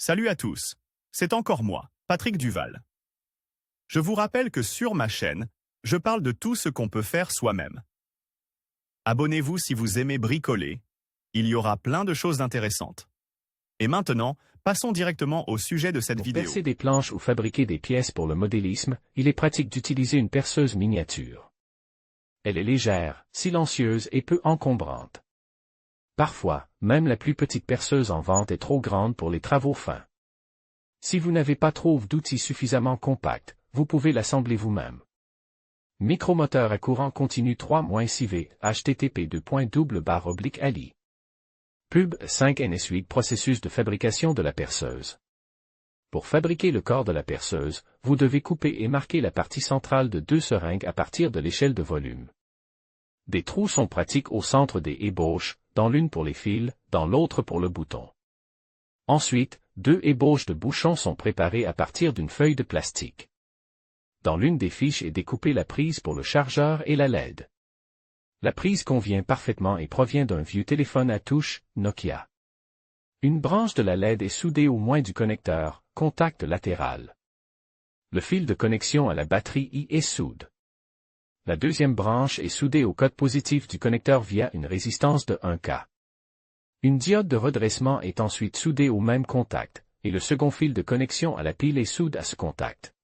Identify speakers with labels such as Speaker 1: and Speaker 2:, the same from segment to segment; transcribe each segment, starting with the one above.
Speaker 1: Salut à tous, c'est encore moi, Patrick Duval. Je vous rappelle que sur ma chaîne, je parle de tout ce qu'on peut faire soi-même. Abonnez-vous si vous aimez bricoler, il y aura plein de choses intéressantes. Et maintenant, passons directement au sujet de cette vidéo.
Speaker 2: Pour percer des planches ou fabriquer des pièces pour le modélisme, il est pratique d'utiliser une perceuse miniature. Elle est légère, silencieuse et peu encombrante. Parfois, même la plus petite perceuse en vente est trop grande pour les travaux fins. Si vous n'avez pas trouvé d'outil suffisamment compact, vous pouvez l'assembler vous-même. Micromoteur à courant continu 3-6V, http://ali. Pub 5 NSUIG processus de fabrication de la perceuse. Pour fabriquer le corps de la perceuse, vous devez couper et marquer la partie centrale de 2 seringues à partir de l'échelle de volume. Des trous sont pratiques au centre des ébauches, dans l'une pour les fils, dans l'autre pour le bouton. Ensuite, 2 ébauches de bouchons sont préparées à partir d'une feuille de plastique. Dans l'une des fiches est découpée la prise pour le chargeur et la LED. La prise convient parfaitement et provient d'un vieux téléphone à touche, Nokia. Une branche de la LED est soudée au moins du connecteur, contact latéral. Le fil de connexion à la batterie y est soude. La deuxième branche est soudée au code positif du connecteur via une résistance de 1K. Une diode de redressement est ensuite soudée au même contact, et le second fil de connexion à la pile est soudé à ce contact.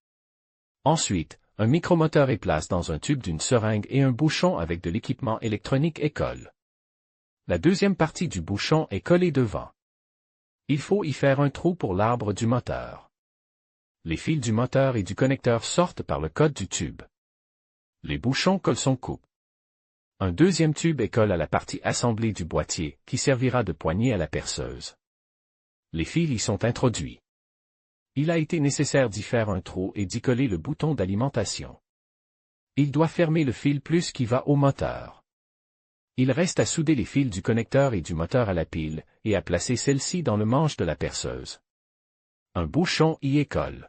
Speaker 2: Ensuite, un micromoteur est placé dans un tube d'une seringue et un bouchon avec de l'équipement électronique est collé. La deuxième partie du bouchon est collée devant. Il faut y faire un trou pour l'arbre du moteur. Les fils du moteur et du connecteur sortent par le code du tube. Les bouchons collent son coupe. Un deuxième tube est collé à la partie assemblée du boîtier, qui servira de poignée à la perceuse. Les fils y sont introduits. Il a été nécessaire d'y faire un trou et d'y coller le bouton d'alimentation. Il doit fermer le fil plus qui va au moteur. Il reste à souder les fils du connecteur et du moteur à la pile, et à placer celle-ci dans le manche de la perceuse. Un bouchon y est collé.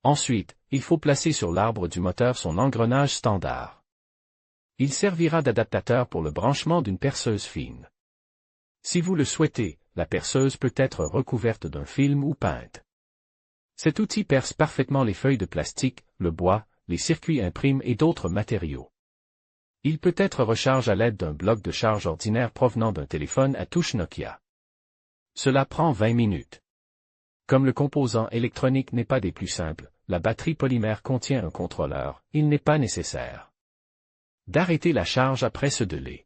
Speaker 2: Ensuite, il faut placer sur l'arbre du moteur son engrenage standard. Il servira d'adaptateur pour le branchement d'une perceuse fine. Si vous le souhaitez, la perceuse peut être recouverte d'un film ou peinte. Cet outil perce parfaitement les feuilles de plastique, le bois, les circuits imprimes et d'autres matériaux. Il peut être rechargé à l'aide d'un bloc de charge ordinaire provenant d'un téléphone à touche Nokia. Cela prend 20 minutes. Comme le composant électronique n'est pas des plus simples, la batterie polymère contient un contrôleur, il n'est pas nécessaire d'arrêter la charge après ce délai.